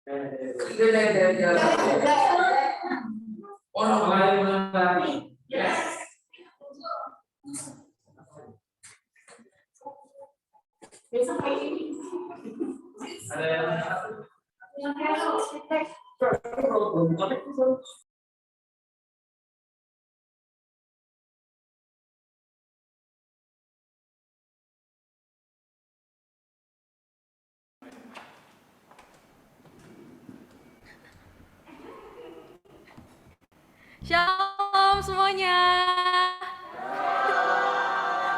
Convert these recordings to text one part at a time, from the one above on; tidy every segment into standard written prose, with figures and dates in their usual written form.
Orang lain mengalami. Yes. Ada yang Shalom semuanya.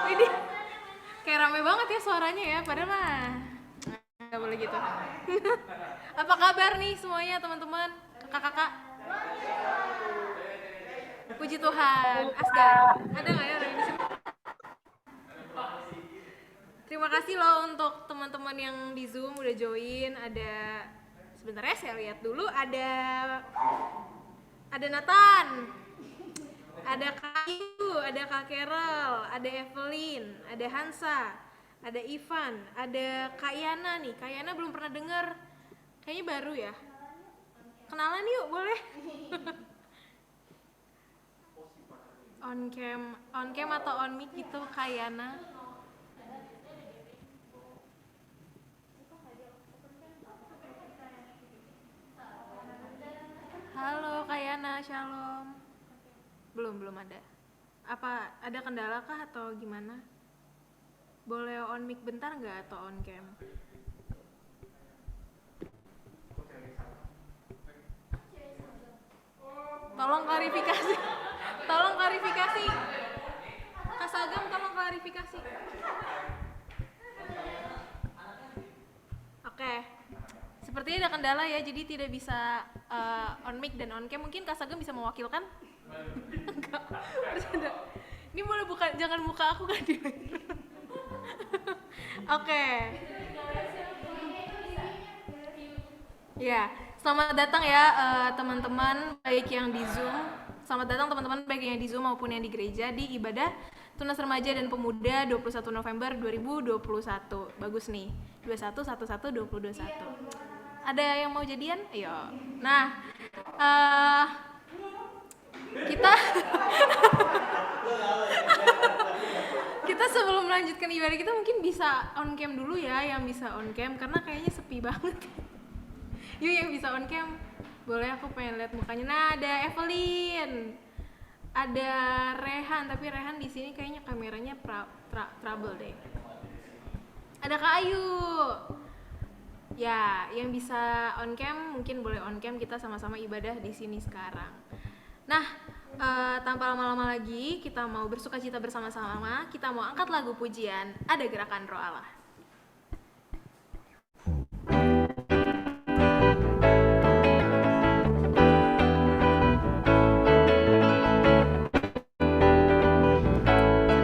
Ini kayak rame banget ya suaranya ya, padahal mah nggak boleh gitu. Apa kabar nih semuanya teman-teman, kakak-kakak? Puji Tuhan. Asgar, ada nggak ya orang di sini? Terima kasih loh untuk teman-teman yang di Zoom udah join. Ada sebentar ya, saya lihat dulu. Ada Nathan, ada Kak Ayu, ada Kak Carol, ada Evelyn, ada Hansa, ada Ivan, ada Kak Yana nih. Kak Yana belum pernah dengar, kayaknya baru ya. Kenalan yuk, boleh? On cam atau on mic gitu, Kak Yana. Halo Kak Yana, shalom. Belum ada. Apa ada kendala kah atau gimana? Boleh on mic bentar nggak atau on cam? Tolong klarifikasi. Tolong klarifikasi. Kak Sagam, tolong klarifikasi. Oke. Sepertinya ada kendala ya, jadi tidak bisa on mic dan on cam. Mungkin Kak Sagam bisa mewakilkan? Enggak. Bercanda. Ini boleh buka, jangan muka aku kan di Oke. Ya, selamat datang ya teman-teman baik yang di Zoom. Selamat datang teman-teman baik yang di Zoom maupun yang di gereja di ibadah Tunas Remaja dan Pemuda 21 November 2021. Bagus nih. 21 11 2021. Ada yang mau jadian? Ayo. Nah, kita sebelum melanjutkan ibadah kita mungkin bisa on cam dulu ya, yang bisa on cam karena kayaknya sepi banget. Yuk yang bisa on cam, boleh aku pengen lihat mukanya. Nah, ada Evelyn, ada Rehan, tapi Rehan di sini kayaknya kameranya trouble deh. Ada Kak Ayu. Ya, yang bisa on cam mungkin boleh on cam, kita sama-sama ibadah di sini sekarang. Nah, tanpa lama-lama lagi kita mau bersukacita bersama-sama. Kita mau angkat lagu pujian Ada Gerakan Roh Allah.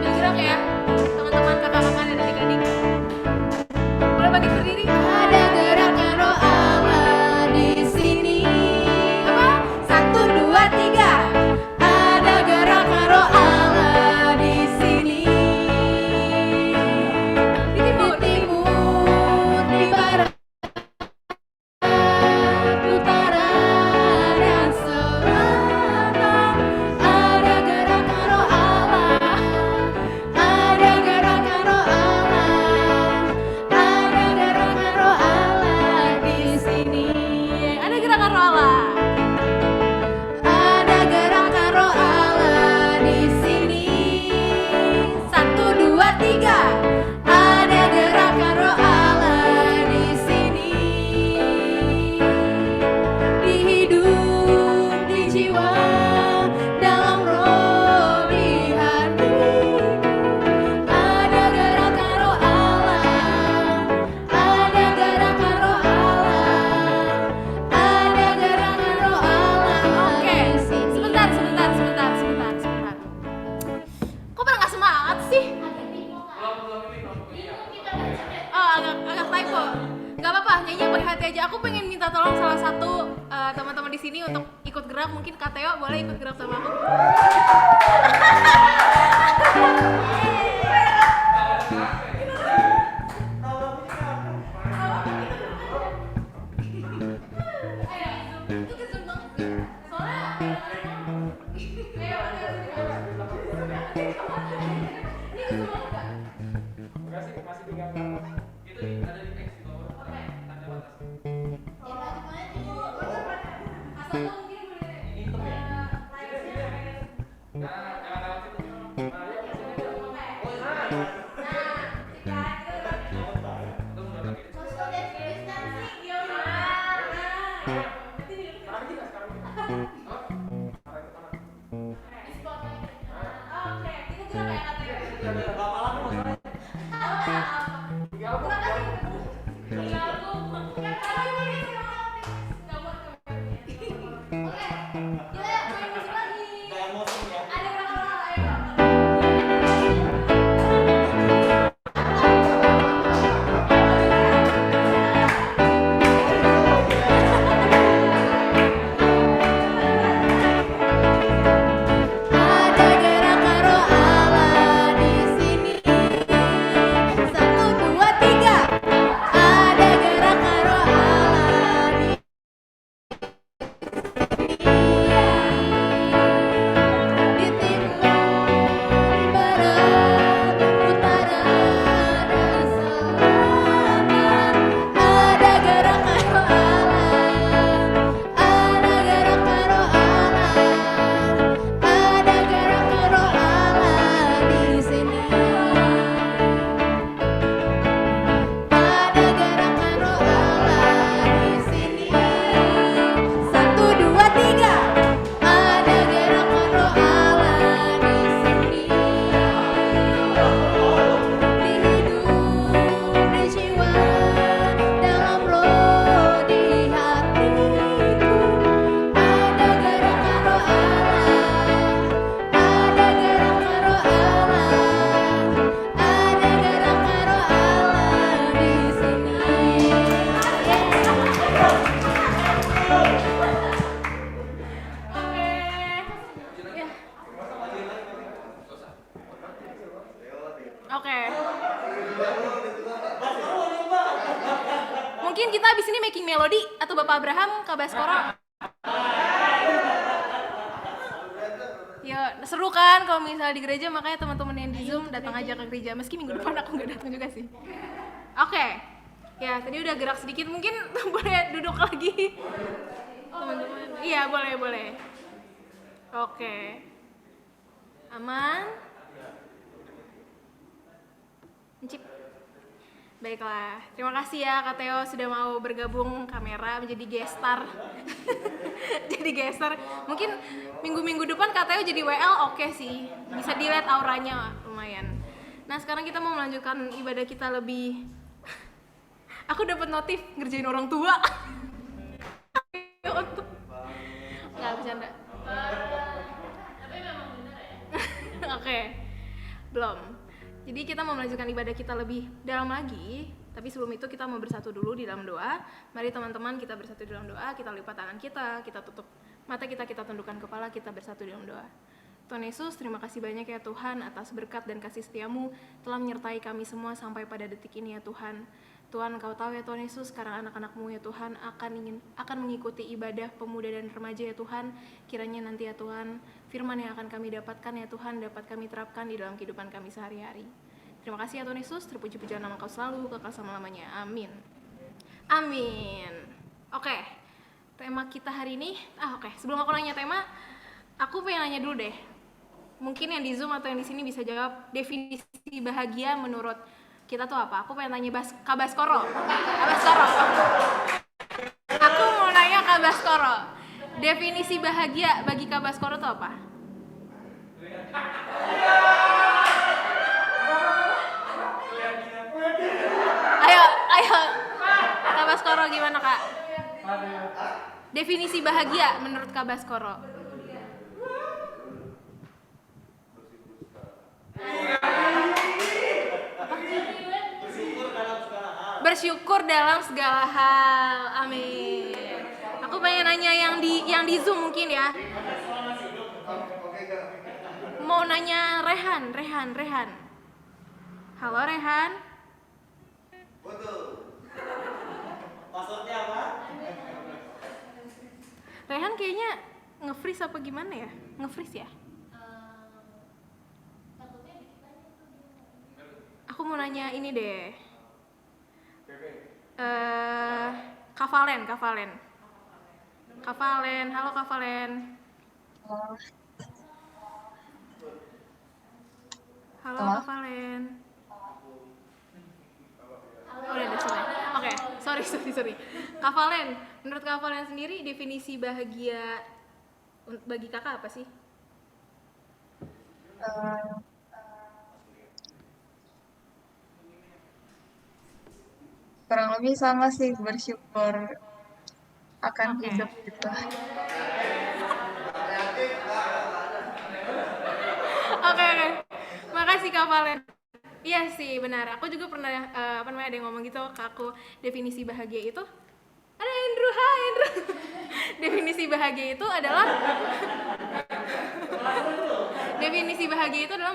Sambil gerak ya, teman-teman kakak-kakak dan adik-adik. Boleh bangkit berdiri? Ada gerakan roh Allah di sini. Apa? 1, 2, 3. Ada gerakan roh Allah di sini. Di timur, di barat, utara dan selatan. Ada gerakan roh Allah. Ada gerakan roh Allah. Ada gerakan roh Allah di sini. Ada gerakan roh Allah. Ada gerakan roh Allah di sini. 1, 2, 3. Ada gerakan roh Allah di sini. Di hidup, di jiwa, dalam roh, di hati. Ada gerakan roh Allah. Ada gerakan roh Allah. Ada gerakan roh Allah. Oke, sebentar. Kok pada nggak semangat sih? Oh, agak typo. Gak apa-apa, nyanyi pakai hati aja. Aku pengen minta tolong salah satu teman-teman di sini untuk ikut gerak. Mungkin Kak Teo boleh ikut gerak sama aku. Ada gerak karo Allah di sini. 1, 2, 3. Ada gerak karo Allah di sini. Di timur, di barat, utara, dan selatan. Ada gerak karo Allah. Ada gerak karo Allah. Ada gerak karo Allah di sini. Ada gerak karo Allah di sini. 1, 2, 3. Ada gerak karo Allah di sini. Di hidup, di jiwa, dalam roh, di hatiku. Ada gerak karo Allah. Ada gerak karo Allah. Ada gerak karo Allah di sini. Oke. Mungkin kita abis ini making melody atau Bapak Abraham Kabaskoro. Ya seru kan kalau misalnya di gereja, makanya teman-teman yang di Zoom datang aja ke gereja. Meski minggu depan aku nggak datang juga sih. Oke. Ya tadi udah gerak sedikit, mungkin boleh duduk lagi. Teman-teman. Iya boleh. Oke. Aman. Encip. Baiklah, terima kasih ya Kak Theo sudah mau bergabung kamera menjadi guest star. Jadi guest star. Mungkin minggu-minggu depan Kak Theo jadi WL oke sih. Bisa dilihat auranya lumayan. Nah, sekarang kita mau melanjutkan ibadah kita lebih. Aku dapat notif ngerjain orang tua. Nggak bercanda. Tapi memang benar ya. Oke. Belum. Jadi kita mau melanjutkan ibadah kita lebih dalam lagi, tapi sebelum itu kita mau bersatu dulu di dalam doa. Mari teman-teman kita bersatu di dalam doa, kita lipat tangan kita tutup mata kita tundukkan kepala, kita bersatu di dalam doa. Tuhan Yesus, terima kasih banyak ya Tuhan atas berkat dan kasih setiamu telah menyertai kami semua sampai pada detik ini ya Tuhan. Tuhan, Kau tahu ya Tuhan Yesus, sekarang anak-anak-Mu ya Tuhan akan mengikuti ibadah pemuda dan remaja ya Tuhan. Kiranya nanti ya Tuhan, firman yang akan kami dapatkan ya Tuhan, dapat kami terapkan di dalam kehidupan kami sehari-hari. Terima kasih ya Tuhan Yesus, terpuji-pujian nama Kau selalu, kekal selama-lamanya. Amin. Amin. Oke, tema kita hari ini, sebelum aku nanya tema, aku pengen nanya dulu deh. Mungkin yang di Zoom atau yang di sini bisa jawab definisi bahagia menurut kita tuh apa? Aku pengen tanya Kabaskoro. Aku mau nanya Kabaskoro. Definisi bahagia bagi Kabaskoro tuh apa? Ayo. Kabaskoro gimana, Kak? Definisi bahagia menurut Kabaskoro. Bersyukur dalam segala hal. Amin. Aku pengen nanya yang di Zoom mungkin ya. Mau nanya Rehan. Halo Rehan. Betul. Passwordnya apa? Rehan kayaknya nge-freeze apa gimana ya? Nge-freeze ya? Aku mau nanya ini deh. Kavalen. Kak Valen, halo Kak Valen. Halo Halo. Kak Valen. Oh, udah selesai. Oke, sorry. Kak Valen, menurut Kak Valen sendiri definisi bahagia bagi kakak apa sih? Eh, kurang lebih sama sih, bersyukur akan Oke. hidup gitu. Oke. Makasih Kak Valen. Iya sih, benar. Aku juga pernah ada yang ngomong gitu ke aku, definisi bahagia itu ada Andrew, hai Andrew. Definisi bahagia itu adalah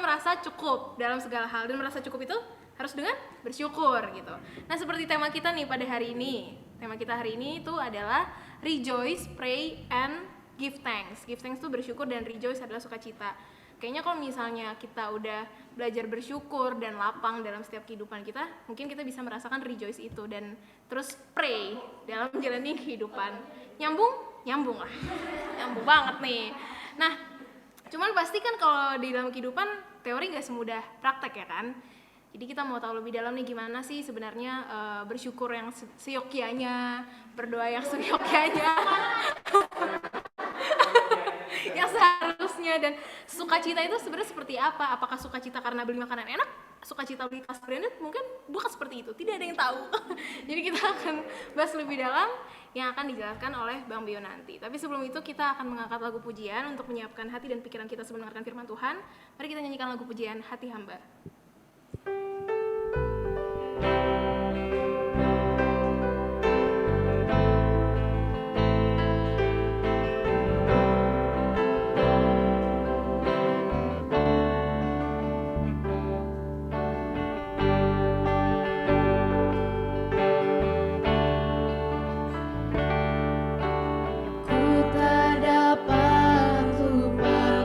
merasa cukup dalam segala hal, dan merasa cukup itu harus dengan bersyukur gitu. Nah, seperti tema kita nih pada hari ini. Tema kita hari ini itu adalah rejoice, pray, and give thanks. Give thanks itu bersyukur, dan rejoice adalah sukacita. Kayaknya kalau misalnya kita udah belajar bersyukur dan lapang dalam setiap kehidupan kita, mungkin kita bisa merasakan rejoice itu, dan terus pray dalam menjalani kehidupan. Nyambung lah. Nyambung banget nih. Nah, cuman pasti kan kalau di dalam kehidupan teori nggak semudah praktek ya kan. Jadi kita mau tahu lebih dalam nih gimana sih sebenarnya bersyukur yang seyogyanya, berdoa yang seyogyanya. Yang seharusnya, dan sukacita itu sebenarnya seperti apa? Apakah sukacita karena beli makanan enak? Sukacita beli tas branded? Mungkin bukan seperti itu, tidak ada yang tahu. Jadi kita akan bahas lebih dalam yang akan dijelaskan oleh Bang Bio nanti. Tapi sebelum itu kita akan mengangkat lagu pujian untuk menyiapkan hati dan pikiran kita sebelum mendengarkan firman Tuhan. Mari kita nyanyikan lagu pujian Hati Hamba. Ku tak dapat lupakan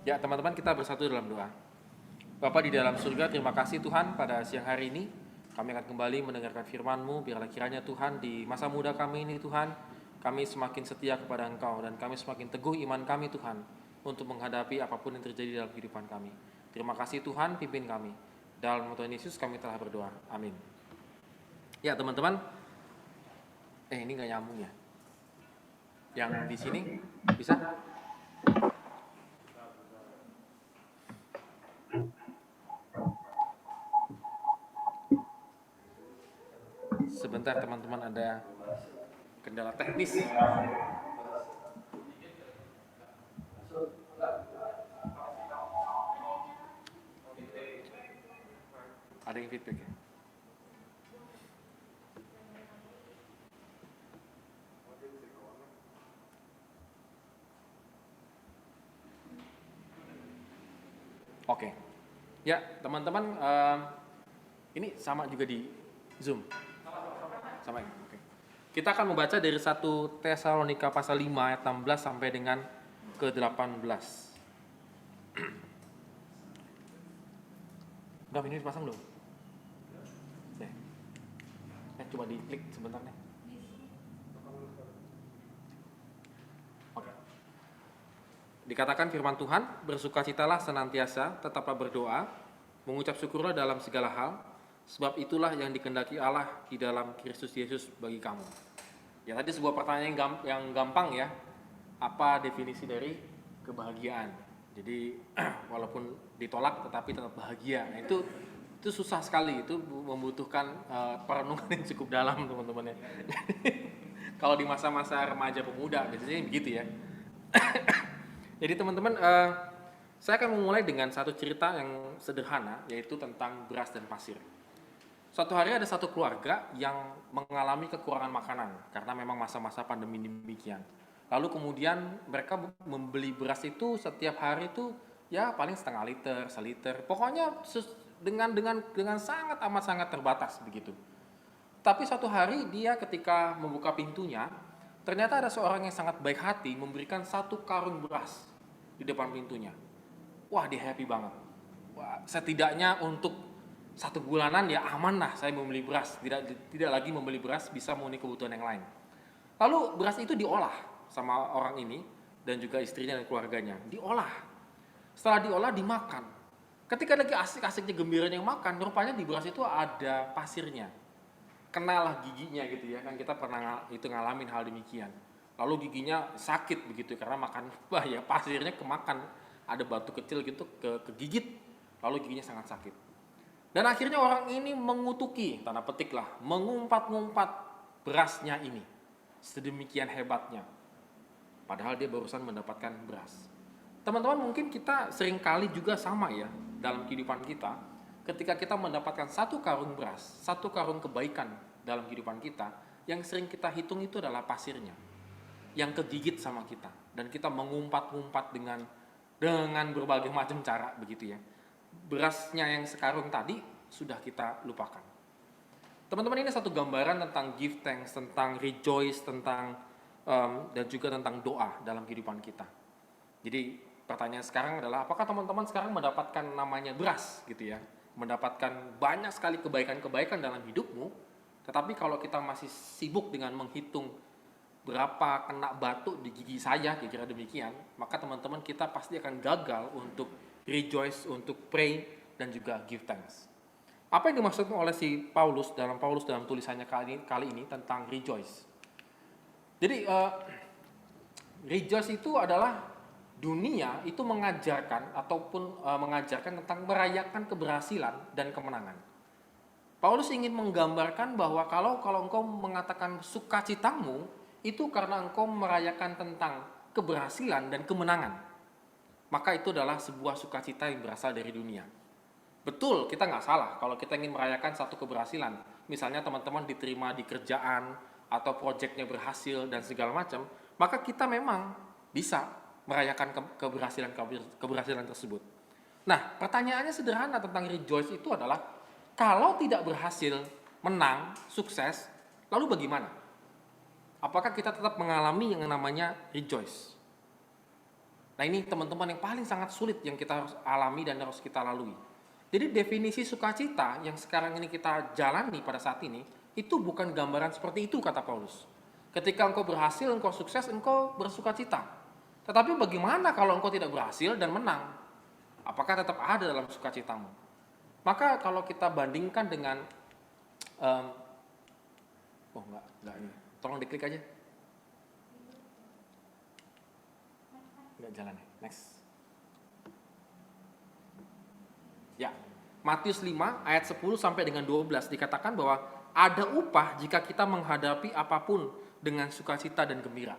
Ya teman-teman, kita bersatu dalam doa. Bapa di dalam surga, terima kasih Tuhan pada siang hari ini. Kami akan kembali mendengarkan firman-Mu. Biarlah kiranya Tuhan di masa muda kami ini Tuhan, kami semakin setia kepada Engkau dan kami semakin teguh iman kami Tuhan untuk menghadapi apapun yang terjadi dalam kehidupan kami. Terima kasih Tuhan, pimpin kami. Dalam nama Tuhan Yesus kami telah berdoa. Amin. Ya teman-teman, ini nggak nyambung ya. Yang di sini bisa? Sebentar teman-teman, ada kendala teknis. Ada yang feedback ya? Oke. Ya teman-teman, ini sama juga di Zoom. Sama ya? Oke. Kita akan membaca dari 1 Tesalonika pasal 5 ayat 16 sampai dengan ke-18. Udah ini dipasang belum? Ya. Coba diklik sebentar nih. Oke. Dikatakan firman Tuhan, bersukacitalah senantiasa, tetaplah berdoa, mengucap syukurlah dalam segala hal, sebab itulah yang dikehendaki Allah di dalam Kristus Yesus bagi kamu. Ya tadi sebuah pertanyaan yang gampang ya. Apa definisi dari kebahagiaan? Jadi walaupun ditolak tetapi tetap bahagia. Nah, itu susah sekali, itu membutuhkan perenungan yang cukup dalam teman-teman ya. Kalau di masa-masa remaja pemuda biasanya begitu ya. Jadi teman-teman, saya akan memulai dengan satu cerita yang sederhana, yaitu tentang beras dan pasir. Suatu hari ada satu keluarga yang mengalami kekurangan makanan karena memang masa-masa pandemi demikian. Lalu kemudian mereka membeli beras itu setiap hari itu ya paling setengah liter, seliter. Pokoknya dengan sangat amat sangat terbatas begitu. Tapi suatu hari dia ketika membuka pintunya, ternyata ada seorang yang sangat baik hati memberikan 1 karung beras di depan pintunya. Wah, dia happy banget. Wah, setidaknya untuk 1 bulanan ya aman lah saya membeli beras. Tidak lagi membeli beras, bisa memenuhi kebutuhan yang lain. Lalu beras itu diolah sama orang ini dan juga istrinya dan keluarganya. Diolah. Setelah diolah dimakan. Ketika lagi asik-asiknya gembiranya makan, rupanya di beras itu ada pasirnya. Kenalah giginya gitu ya, kan kita pernah itu ngalamin hal demikian. Lalu giginya sakit begitu karena makan ya pasirnya kemakan, ada batu kecil gitu kegigit, lalu giginya sangat sakit. Dan akhirnya orang ini mengutuki, tanda petik lah, mengumpat-ngumpat berasnya ini, sedemikian hebatnya. Padahal dia barusan mendapatkan beras. Teman-teman, mungkin kita seringkali juga sama ya dalam kehidupan kita. Ketika kita mendapatkan 1 karung beras, 1 karung kebaikan dalam kehidupan kita, yang sering kita hitung itu adalah pasirnya, yang kegigit sama kita, dan kita mengumpat-ngumpat dengan berbagai macam cara begitu ya. Berasnya yang sekarung tadi sudah kita lupakan. Teman-teman, ini satu gambaran tentang give thanks, tentang rejoice, tentang dan juga tentang doa dalam kehidupan kita. Jadi pertanyaan sekarang adalah, apakah teman-teman sekarang mendapatkan namanya beras gitu ya, mendapatkan banyak sekali kebaikan-kebaikan dalam hidupmu, tetapi kalau kita masih sibuk dengan menghitung berapa kena batu di gigi saya, kira-kira demikian, maka teman-teman kita pasti akan gagal untuk rejoice, untuk pray, dan juga give thanks. Apa yang dimaksudkan oleh Paulus dalam tulisannya kali ini tentang rejoice? Jadi rejoice itu adalah dunia itu mengajarkan tentang merayakan keberhasilan dan kemenangan. Paulus ingin menggambarkan bahwa kalau engkau mengatakan sukacitamu itu karena engkau merayakan tentang keberhasilan dan kemenangan, maka itu adalah sebuah sukacita yang berasal dari dunia. Betul, kita nggak salah kalau kita ingin merayakan satu keberhasilan. Misalnya teman-teman diterima di kerjaan atau proyeknya berhasil dan segala macam, maka kita memang bisa merayakan keberhasilan tersebut. Nah, pertanyaannya sederhana tentang rejoice itu adalah, kalau tidak berhasil, menang, sukses, lalu bagaimana? Apakah kita tetap mengalami yang namanya rejoice? Nah ini teman-teman yang paling sangat sulit yang kita harus alami dan harus kita lalui. Jadi definisi sukacita yang sekarang ini kita jalani pada saat ini, itu bukan gambaran seperti itu kata Paulus. Ketika engkau berhasil, engkau sukses, engkau bersukacita. Tetapi bagaimana kalau engkau tidak berhasil dan menang? Apakah tetap ada dalam sukacitamu? Maka kalau kita bandingkan dengan enggak ini. Tolong diklik aja. Enggak jalan ya. Next. Ya. Matius 5 ayat 10 sampai dengan 12 dikatakan bahwa ada upah jika kita menghadapi apapun dengan sukacita dan gembira.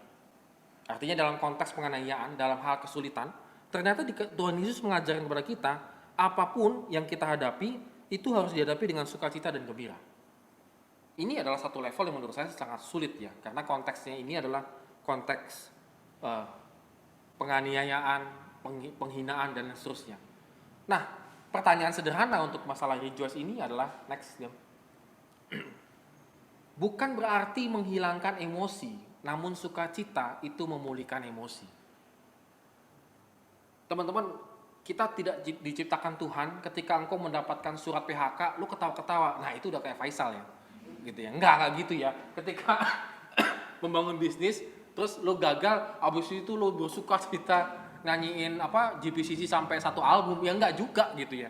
Artinya dalam konteks penganiayaan, dalam hal kesulitan, ternyata Tuhan Yesus mengajarkan kepada kita apapun yang kita hadapi itu harus dihadapi dengan sukacita dan gembira. Ini adalah satu level yang menurut saya sangat sulit ya, karena konteksnya ini adalah konteks penganiayaan, penghinaan dan seterusnya. Nah, pertanyaan sederhana untuk masalah rejoice ini adalah next ya. Bukan berarti menghilangkan emosi, namun sukacita itu memulihkan emosi. Teman-teman, kita tidak diciptakan Tuhan ketika engkau mendapatkan surat PHK, lu ketawa-ketawa. Nah, itu udah kayak Faisal ya. Gitu ya. Enggak gitu ya. Ketika membangun bisnis, terus lu gagal, abis itu lu bersukacita nyanyiin GPCC sampai 1 album, ya enggak juga gitu ya.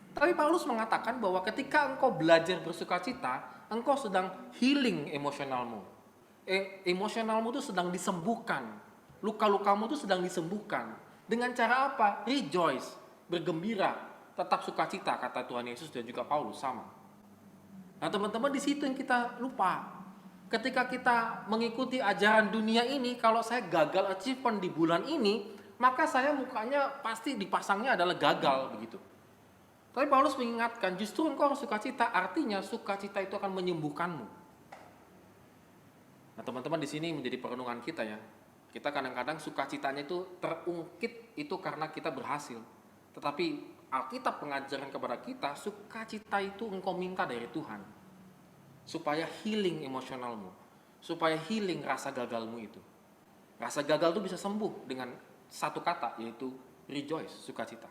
Tapi Paulus mengatakan bahwa ketika engkau belajar bersukacita, engkau sedang healing emosionalmu. Emosionalmu itu sedang disembuhkan. Luka-lukamu itu sedang disembuhkan. Dengan cara apa? Rejoice, bergembira, tetap sukacita, kata Tuhan Yesus dan juga Paulus sama. Nah teman-teman, di situ yang kita lupa. Ketika kita mengikuti ajaran dunia ini, kalau saya gagal achievement di bulan ini, maka saya mukanya pasti dipasangnya adalah gagal begitu. Tapi Paulus mengingatkan, justru engkau harus sukacita, artinya sukacita itu akan menyembuhkanmu. Nah teman-teman, di sini menjadi perenungan kita ya. Kita kadang-kadang sukacitanya itu terungkit itu karena kita berhasil. Tetapi Alkitab pengajaran kepada kita, sukacita itu engkau minta dari Tuhan. Supaya healing emosionalmu. Supaya healing rasa gagalmu itu. Rasa gagal itu bisa sembuh dengan satu kata, yaitu rejoice, sukacita.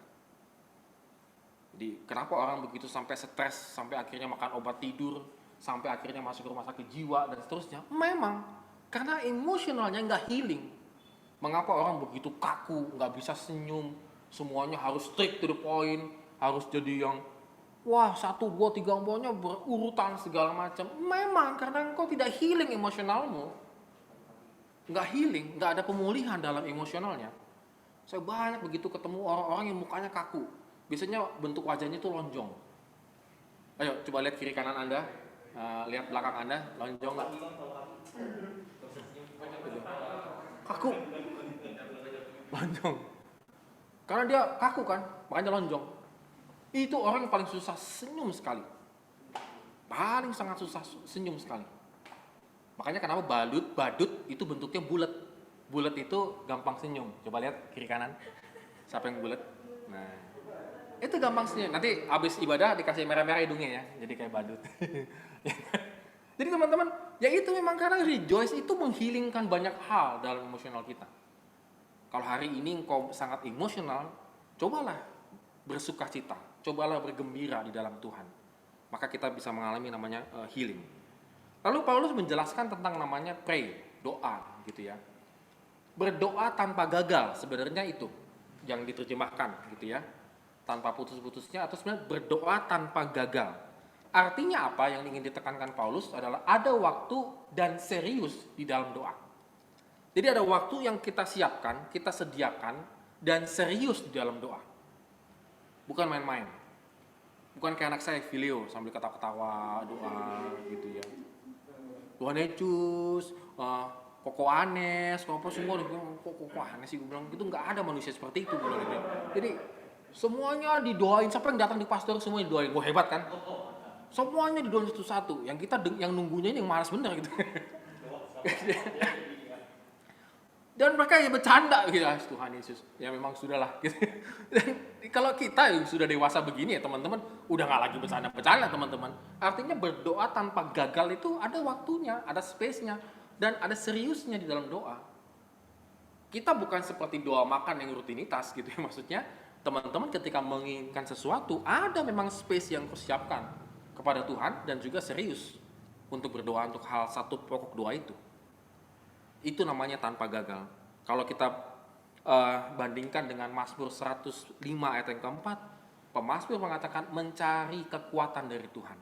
Jadi kenapa orang begitu sampai stres, sampai akhirnya makan obat tidur, sampai akhirnya masuk ke rumah sakit jiwa dan seterusnya? Memang karena emosionalnya nggak healing. Mengapa orang begitu kaku, nggak bisa senyum, semuanya harus strict to the point, harus jadi yang 1, 2, 3 empatnya berurutan segala macam. Memang karena engkau tidak healing emosionalmu. Nggak healing, nggak ada pemulihan dalam emosionalnya. Saya banyak begitu ketemu orang-orang yang mukanya kaku. Biasanya bentuk wajahnya itu lonjong. Ayo coba lihat kiri kanan Anda, lihat belakang Anda, lonjong nggak? Kaku, lonjong. Karena dia kaku kan, makanya lonjong. Itu orang yang paling susah senyum sekali. Paling sangat susah senyum sekali. Makanya kenapa badut itu bentuknya bulat. Bulat itu gampang senyum. Coba lihat kiri kanan. Siapa yang bulat? Nah, itu gampang senyum. Nanti habis ibadah dikasih merah-merah hidungnya ya. Jadi kayak badut. Jadi teman-teman, ya itu memang karena rejoice itu menghilingkan banyak hal dalam emosional kita. Kalau hari ini engkau sangat emosional, cobalah bersukacita, cobalah bergembira di dalam Tuhan. Maka kita bisa mengalami namanya healing. Lalu Paulus menjelaskan tentang namanya pray, doa gitu ya. Berdoa tanpa gagal, sebenarnya itu yang diterjemahkan gitu ya. Tanpa putus-putusnya atau sebenarnya berdoa tanpa gagal. Artinya apa yang ingin ditekankan Paulus adalah ada waktu dan serius di dalam doa. Jadi ada waktu yang kita siapkan, kita sediakan, dan serius di dalam doa. Bukan main-main. Bukan kayak anak saya video sambil ketawa-ketawa doa gitu ya. Tuhan Yesus, Koko Anes, apa semua Koko Anes sih gue bilang gitu, nggak ada manusia seperti itu gue bilang gitu. Jadi semuanya didoain, siapa yang datang di pastor semuanya didoain. Gue hebat kan? Semuanya didoain satu-satu. Yang kita yang nunggunya yang malas bener gitu. Dan mereka ya bercanda gitu, Tuhan Yesus, ya memang sudahlah gitu. Dan kalau kita yang sudah dewasa begini ya teman-teman, udah nggak lagi bercanda-bercanda teman-teman. Artinya berdoa tanpa gagal itu ada waktunya, ada space-nya, dan ada seriusnya di dalam doa. Kita bukan seperti doa makan yang rutinitas gitu ya. Maksudnya teman-teman ketika menginginkan sesuatu, ada memang space yang kau siapkan kepada Tuhan dan juga serius untuk berdoa untuk hal satu pokok doa itu. Itu namanya tanpa gagal. Kalau kita bandingkan dengan Mazmur 105 ayat yang keempat, pemazmur mengatakan mencari kekuatan dari Tuhan.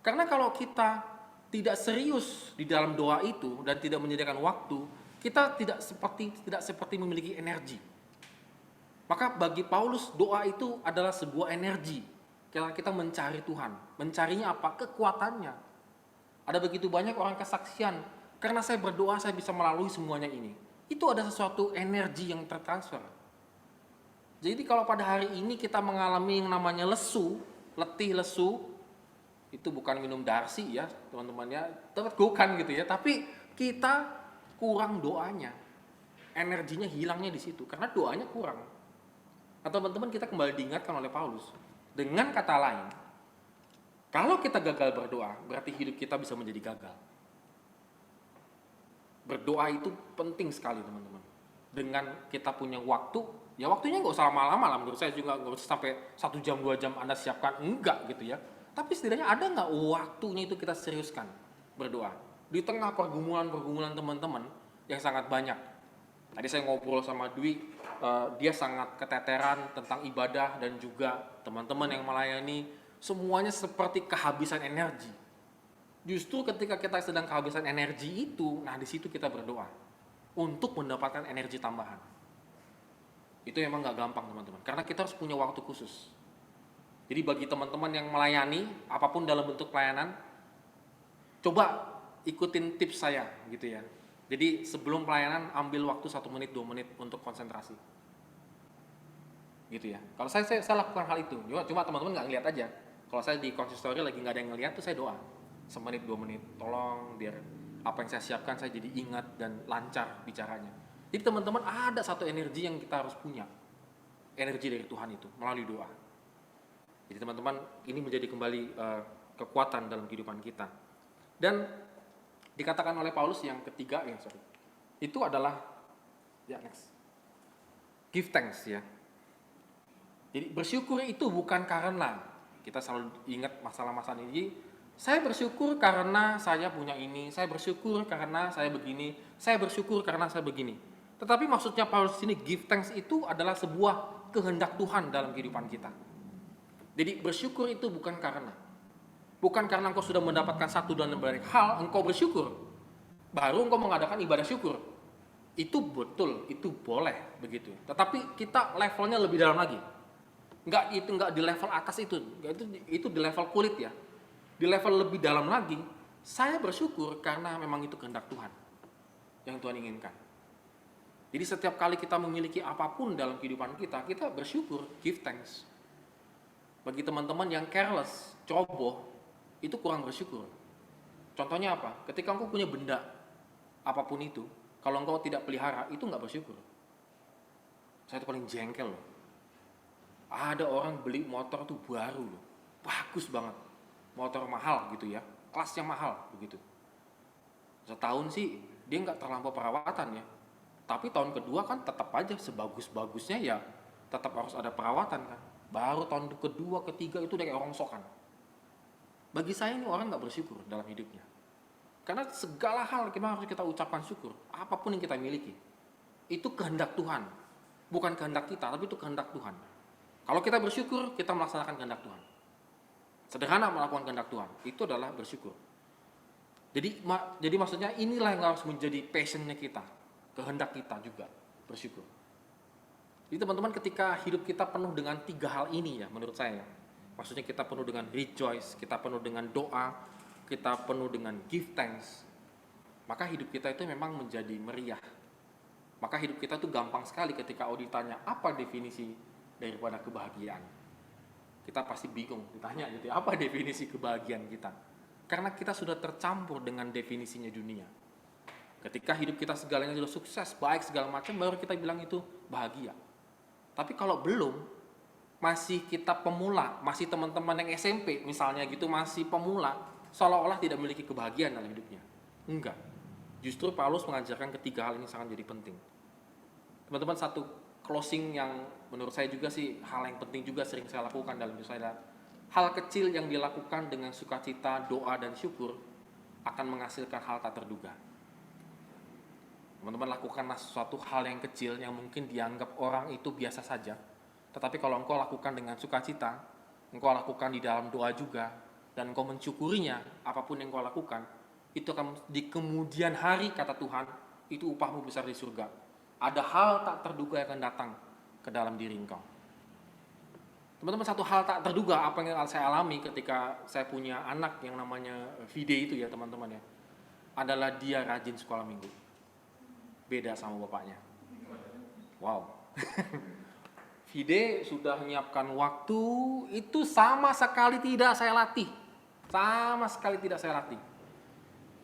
Karena kalau kita tidak serius di dalam doa itu dan tidak menyediakan waktu, kita tidak seperti memiliki energi. Maka bagi Paulus doa itu adalah sebuah energi. Karena kita mencari Tuhan. Mencarinya apa? Kekuatannya. Ada begitu banyak orang kesaksian, karena saya berdoa saya bisa melalui semuanya ini. Itu ada sesuatu energi yang tertransfer. Jadi kalau pada hari ini kita mengalami yang namanya lesu, letih lesu, itu bukan minum darsi ya teman-teman ya, bukan gitu ya, tapi kita kurang doanya, energinya hilangnya di situ karena doanya kurang. Atau teman-teman kita kembali diingatkan oleh Paulus dengan kata lain, kalau kita gagal berdoa berarti hidup kita bisa menjadi gagal. Berdoa itu penting sekali teman-teman. Dengan kita punya waktu, ya waktunya nggak usah lama-lama lah, menurut saya juga nggak usah sampai 1 jam 2 jam Anda siapkan, enggak gitu ya. Tapi setidaknya ada nggak waktunya itu kita seriuskan berdoa di tengah pergumulan teman-teman yang sangat banyak. Tadi saya ngobrol sama Dwi, dia sangat keteteran tentang ibadah dan juga teman-teman yang melayani semuanya seperti kehabisan energi. Justru ketika kita sedang kehabisan energi itu, nah di situ kita berdoa untuk mendapatkan energi tambahan. Itu memang nggak gampang teman-teman, karena kita harus punya waktu khusus. Jadi bagi teman-teman yang melayani, apapun dalam bentuk pelayanan, coba ikutin tips saya gitu ya. Jadi sebelum pelayanan ambil waktu 1 menit 2 menit untuk konsentrasi. Gitu ya. Kalau saya lakukan hal itu, cuma teman-teman nggak ngeliat aja. Kalau saya di konsistori lagi nggak ada yang ngeliat tuh saya doa. 1 menit 2 menit, tolong biar apa yang saya siapkan saya jadi ingat dan lancar bicaranya. Jadi teman-teman ada satu energi yang kita harus punya, energi dari Tuhan itu melalui doa. Jadi teman-teman ini menjadi kembali kekuatan dalam kehidupan kita. Dan dikatakan oleh Paulus yang ketiga itu adalah next, give thanks ya. Jadi bersyukur itu bukan karena kita selalu ingat masalah-masalah ini. Saya bersyukur karena saya punya ini, saya bersyukur karena saya begini, saya bersyukur karena saya begini. Tetapi maksudnya Paulus ini give thanks itu adalah sebuah kehendak Tuhan dalam kehidupan kita. Jadi bersyukur itu bukan karena engkau sudah mendapatkan satu dan lain hal, engkau bersyukur, baru engkau mengadakan ibadah syukur. Itu betul, itu boleh begitu. Tetapi kita levelnya lebih dalam lagi. Enggak di level atas itu di level kulit ya. Di level lebih dalam lagi, saya bersyukur karena memang itu kehendak Tuhan yang Tuhan inginkan. Jadi setiap kali kita memiliki apapun dalam kehidupan kita, kita bersyukur, give thanks. Bagi teman-teman yang careless, ceroboh, itu kurang bersyukur. Contohnya apa? Ketika engkau punya benda, apapun itu, kalau engkau tidak pelihara, itu nggak bersyukur. Saya itu paling jengkel loh. Ada orang beli motor tuh baru loh, bagus banget. Motor mahal gitu ya, kelasnya mahal begitu. Setahun sih dia nggak terlampau perawatan ya, tapi tahun kedua kan tetap aja sebagus-bagusnya ya tetap harus ada perawatan kan. Baru tahun kedua, ketiga itu udah kayak rongsokan. Bagi saya ini orang nggak bersyukur dalam hidupnya, karena segala hal harus kita ucapkan syukur. Apapun yang kita miliki itu kehendak Tuhan, bukan kehendak kita, tapi itu kehendak Tuhan. Kalau kita bersyukur, kita melaksanakan kehendak Tuhan. Sederhana melakukan kehendak Tuhan, itu adalah bersyukur. Jadi maksudnya inilah yang harus menjadi passionnya kita, kehendak kita juga, bersyukur. Jadi teman-teman ketika hidup kita penuh dengan 3 hal ini ya menurut saya. Maksudnya kita penuh dengan rejoice, kita penuh dengan doa, kita penuh dengan give thanks. Maka hidup kita itu memang menjadi meriah. Maka hidup kita tuh gampang sekali ketika ditanya apa definisi daripada kebahagiaan. Kita pasti bingung ditanya gitu ya, apa definisi kebahagiaan kita? Karena kita sudah tercampur dengan definisinya dunia. Ketika hidup kita segalanya sudah sukses, baik segala macam, baru kita bilang itu bahagia. Tapi kalau belum, masih kita pemula, masih teman-teman yang SMP misalnya gitu, masih pemula, seolah-olah tidak memiliki kebahagiaan dalam hidupnya. Enggak. Justru Paulus mengajarkan ketiga hal ini sangat jadi penting. Teman-teman, satu closing yang menurut saya juga sih hal yang penting juga sering saya lakukan dalam hidup saya. Hal kecil yang dilakukan dengan sukacita, doa, dan syukur akan menghasilkan hal tak terduga. Teman-teman, lakukanlah sesuatu hal yang kecil yang mungkin dianggap orang itu biasa saja. Tetapi kalau engkau lakukan dengan sukacita, engkau lakukan di dalam doa juga, dan engkau mensyukurinya, apapun yang engkau lakukan, itu akan di kemudian hari, kata Tuhan, itu upahmu besar di surga. Ada hal tak terduga yang akan datang ke dalam diri engkau. Teman-teman, satu hal tak terduga apa yang saya alami ketika saya punya anak yang namanya Vide itu ya teman-teman ya, adalah dia rajin sekolah minggu. Beda sama bapaknya. Wow. Vide sudah menyiapkan waktu, itu sama sekali tidak saya latih. Sama sekali tidak saya latih.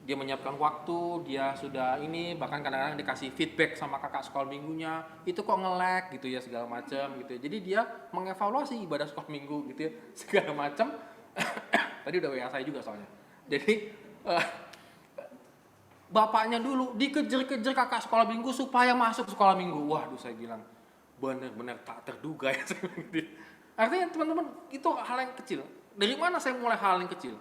Dia menyiapkan waktu, dia sudah ini, bahkan kadang-kadang dikasih feedback sama kakak sekolah minggunya, itu kok nge-lag gitu ya, segala macam gitu ya. Jadi dia mengevaluasi ibadah sekolah minggu gitu ya, segala macam. Tadi udah WA saya juga soalnya. Jadi bapaknya dulu dikejar-kejar kakak sekolah minggu supaya masuk sekolah minggu. Waduh, saya bilang benar-benar tak terduga ya. Artinya teman-teman, itu hal yang kecil. Dari mana saya mulai hal yang kecil?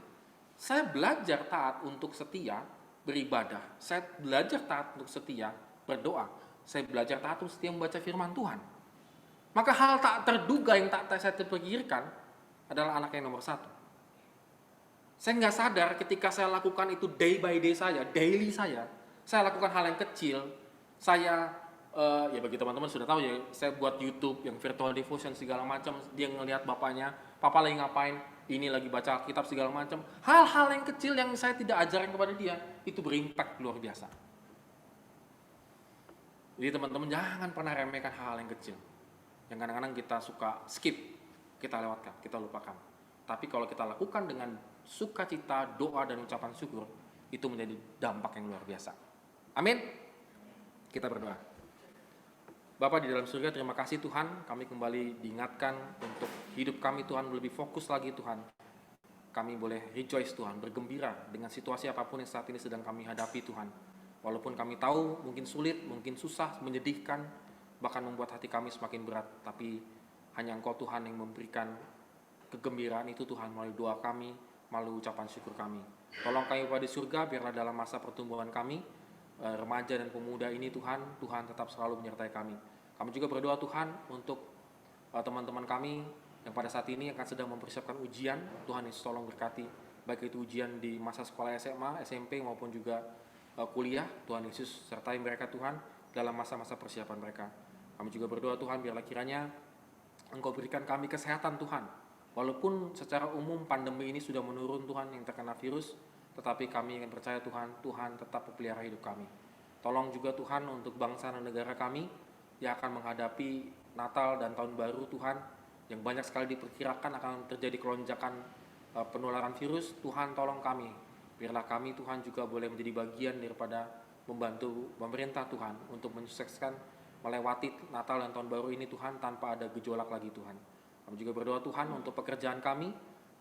Saya belajar taat untuk setia beribadah. Saya belajar taat untuk setia berdoa. Saya belajar taat untuk setia membaca firman Tuhan. Maka hal tak terduga yang tak saya terpikirkan adalah anak yang nomor 1. Saya nggak sadar ketika saya lakukan itu day by day saya, daily saya lakukan hal yang kecil. Saya ya bagi teman-teman sudah tahu ya, saya buat YouTube yang virtual devotion segala macam. Dia ngelihat bapaknya, papa lagi ngapain, ini lagi baca kitab segala macam. Hal-hal yang kecil yang saya tidak ajarkan kepada dia, itu berimpact luar biasa. Jadi teman-teman jangan pernah remehkan hal-hal yang kecil, yang kadang-kadang kita suka skip, kita lewatkan, kita lupakan. Tapi kalau kita lakukan dengan sukacita, doa, dan ucapan syukur, itu menjadi dampak yang luar biasa. Amin. Kita berdoa. Bapa di dalam surga, terima kasih Tuhan, kami kembali diingatkan untuk hidup kami Tuhan lebih fokus lagi Tuhan. Kami boleh rejoice Tuhan, bergembira dengan situasi apapun yang saat ini sedang kami hadapi Tuhan. Walaupun kami tahu mungkin sulit, mungkin susah, menyedihkan, bahkan membuat hati kami semakin berat. Tapi hanya Engkau Tuhan yang memberikan kegembiraan itu Tuhan melalui doa kami, melalui ucapan syukur kami. Tolong kami Bapa di surga, biarlah dalam masa pertumbuhan kami, remaja dan pemuda ini Tuhan tetap selalu menyertai kami. Kami juga berdoa Tuhan untuk teman-teman kami yang pada saat ini akan sedang mempersiapkan ujian. Tuhan Yesus tolong berkati, baik itu ujian di masa sekolah SMA, SMP maupun juga kuliah. Tuhan Yesus sertai mereka Tuhan dalam masa-masa persiapan mereka. Kami juga berdoa Tuhan, biarlah kiranya Engkau berikan kami kesehatan Tuhan. Walaupun secara umum pandemi ini sudah menurun Tuhan yang terkena virus, tetapi kami ingin percaya Tuhan tetap pelihara hidup kami. Tolong juga Tuhan untuk bangsa dan negara kami yang akan menghadapi Natal dan Tahun Baru Tuhan, yang banyak sekali diperkirakan akan terjadi kelonjakan penularan virus. Tuhan tolong kami, biarlah kami Tuhan juga boleh menjadi bagian daripada membantu pemerintah Tuhan untuk mensukseskan melewati Natal dan Tahun Baru ini Tuhan tanpa ada gejolak lagi Tuhan. Kami juga berdoa Tuhan untuk pekerjaan kami,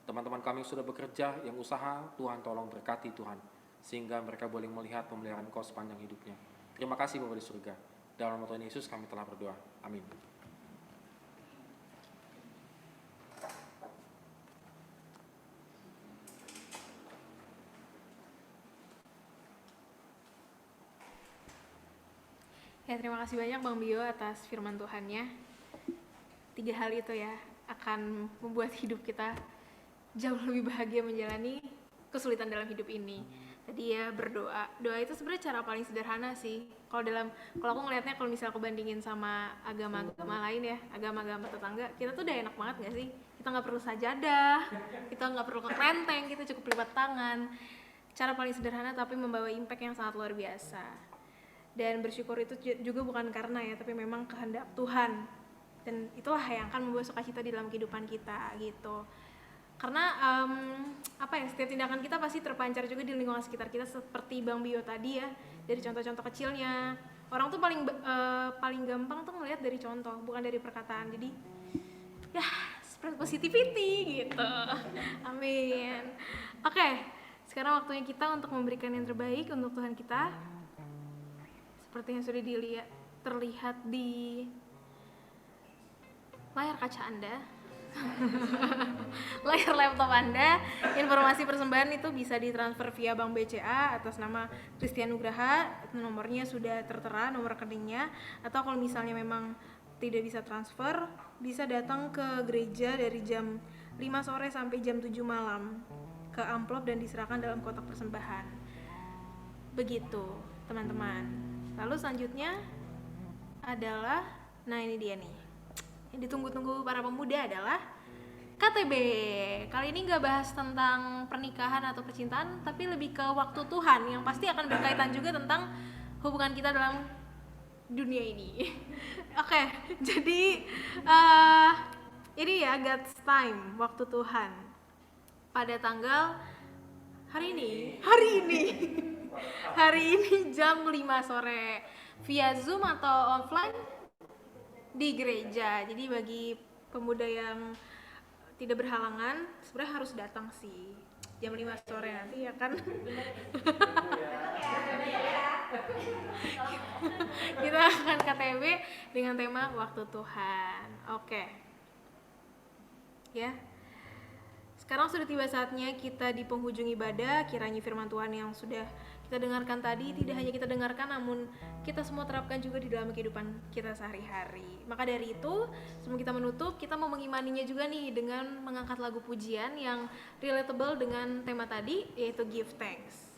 teman-teman kami yang sudah bekerja, yang usaha, Tuhan tolong berkati Tuhan, sehingga mereka boleh melihat pemeliharaan Engkau sepanjang hidupnya. Terima kasih Bapa di surga. Dalam nama Tuhan Yesus kami telah berdoa. Amin. Ya, terima kasih banyak Bang Bio atas firman Tuhannya. 3 hal itu ya akan membuat hidup kita jauh lebih bahagia menjalani kesulitan dalam hidup ini. Tadi ya berdoa. Doa itu sebenarnya cara paling sederhana sih. Kalau aku ngelihatnya, kalau misalnya aku bandingin sama agama-agama lain ya, agama-agama tetangga, kita tuh udah enak banget nggak sih? Kita nggak perlu sajadah, kita nggak perlu ke kelenteng, kita cukup lipat tangan. Cara paling sederhana tapi membawa impact yang sangat luar biasa. Dan bersyukur itu juga bukan karena ya, tapi memang kehendak Tuhan. Dan itulah yang akan membawa sukacita di dalam kehidupan kita gitu. Karena setiap tindakan kita pasti terpancar juga di lingkungan sekitar kita, seperti Bang Bio tadi ya, dari contoh-contoh kecilnya. Orang tuh paling gampang tuh ngelihat dari contoh, bukan dari perkataan. Jadi ya spread positivity gitu. Amin. Oke, sekarang waktunya kita untuk memberikan yang terbaik untuk Tuhan kita. Seperti yang sudah terlihat di layar kaca Anda, layar laptop Anda. Informasi persembahan itu bisa ditransfer via Bank BCA atas nama Christian Nugraha. Nomornya sudah tertera, nomor rekeningnya. Atau kalau misalnya memang tidak bisa transfer, bisa datang ke gereja dari jam 5 sore sampai jam 7 malam ke amplop dan diserahkan dalam kotak persembahan. Begitu, teman-teman. Lalu selanjutnya adalah, nah ini dia nih, yang ditunggu-tunggu para pemuda adalah KTB. Kali ini nggak bahas tentang pernikahan atau percintaan, tapi lebih ke waktu Tuhan yang pasti akan berkaitan juga tentang hubungan kita dalam dunia ini. Oke, jadi ini ya God's time, waktu Tuhan. Pada tanggal hari ini jam 5 sore via Zoom atau offline di gereja. Jadi bagi pemuda yang tidak berhalangan sebenarnya harus datang sih jam 5 sore nanti ya kan. Kita akan KTB dengan tema waktu Tuhan. Oke. Ya. Sekarang sudah tiba saatnya kita di penghujung ibadah. Kiranya firman Tuhan yang sudah kita dengarkan tadi tidak hanya kita dengarkan, namun kita semua terapkan juga di dalam kehidupan kita sehari-hari. Maka dari itu, sebelum kita menutup, kita mau mengimaninya juga nih dengan mengangkat lagu pujian yang relatable dengan tema tadi, yaitu Give Thanks.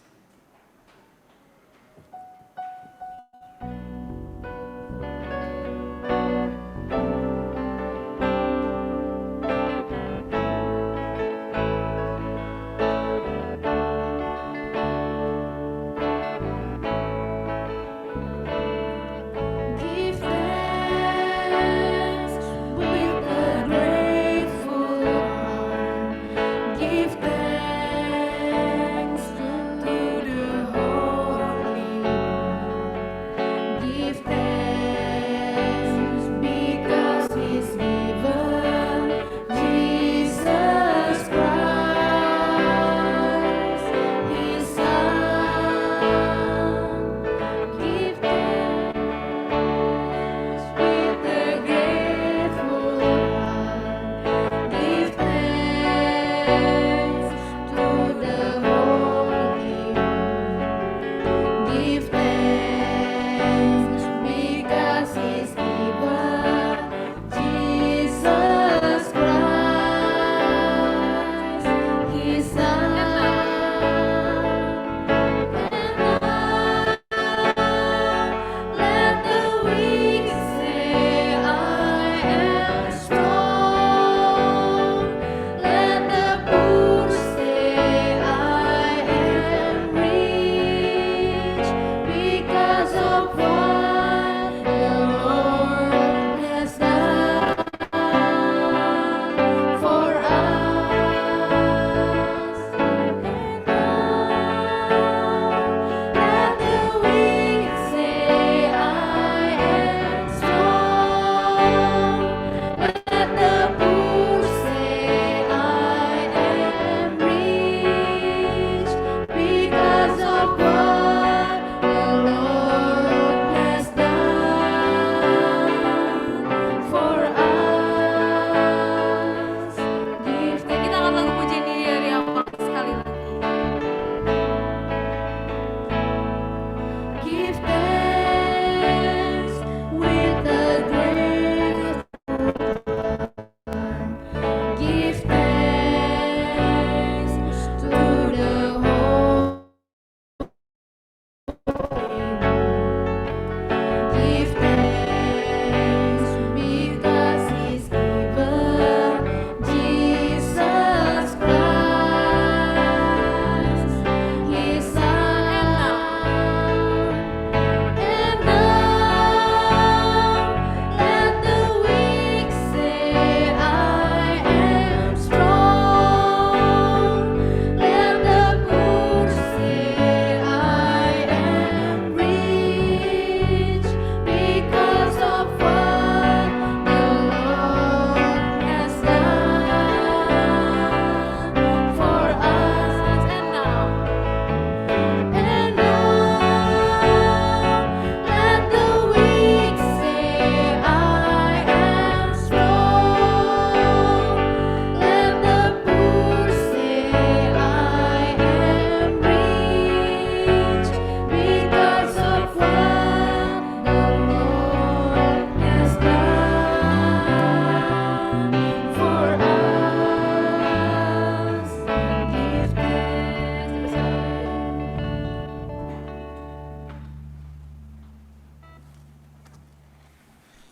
Give thanks with a grateful heart. Give thanks to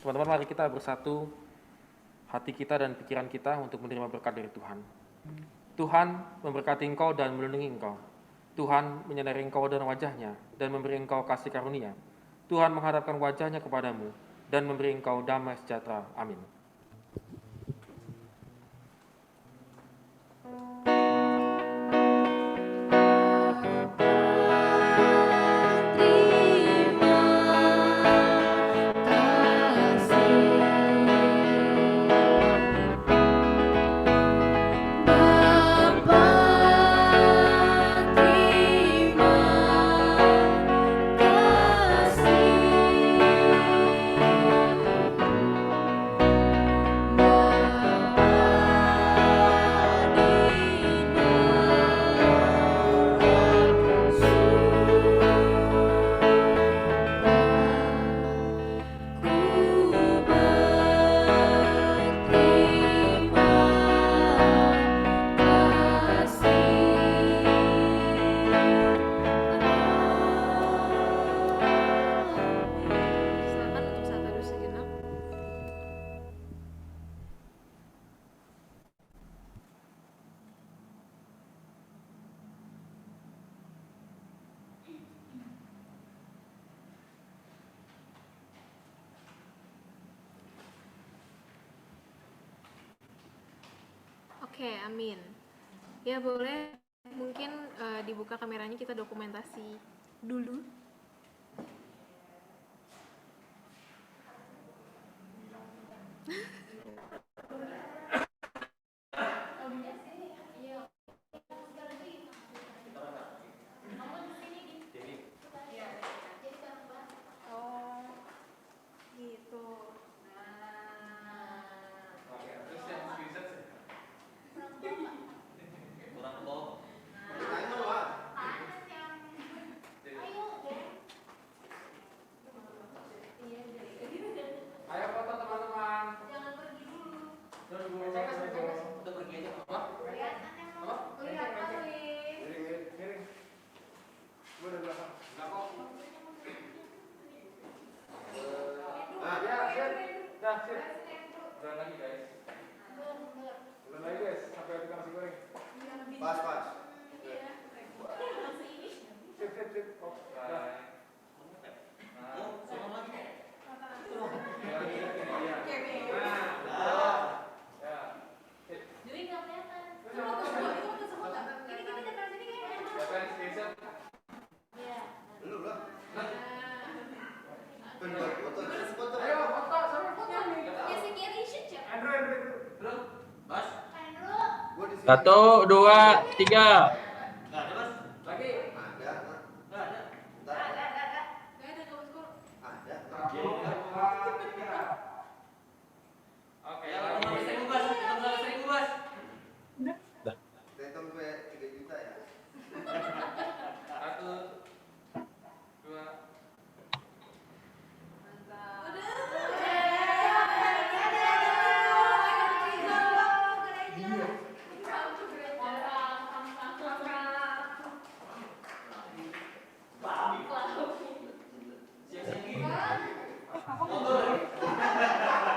Teman-teman, mari kita bersatu hati kita dan pikiran kita untuk menerima berkat dari Tuhan. Tuhan memberkati engkau dan melindungi engkau. Tuhan menyinari engkau dengan wajah-Nya dan memberi engkau kasih karunia. Tuhan menghadapkan wajah-Nya kepadamu dan memberi engkau damai sejahtera. Amin. Silakan untuk saat teduh sejenak. Oke, amin. Ya boleh, mungkin dibuka kameranya, kita dokumentasi dulu. Oh, gitu. Ayo foto teman-teman. Jangan pergi dulu. Udah pergi aja. Apa? Lihat Alwin. Miring. Gue udah belakang. Enggak kok. Nah, Ya, dah, sip. Udah lagi, guys. belum lagi guys, sampai tukang nasi goreng. Pas. Sip. Oh, dah. Lu lah. Foto. Ayo, foto, sama foto nih. Andrew. Bos. Gua di sini. 1, 2, 3.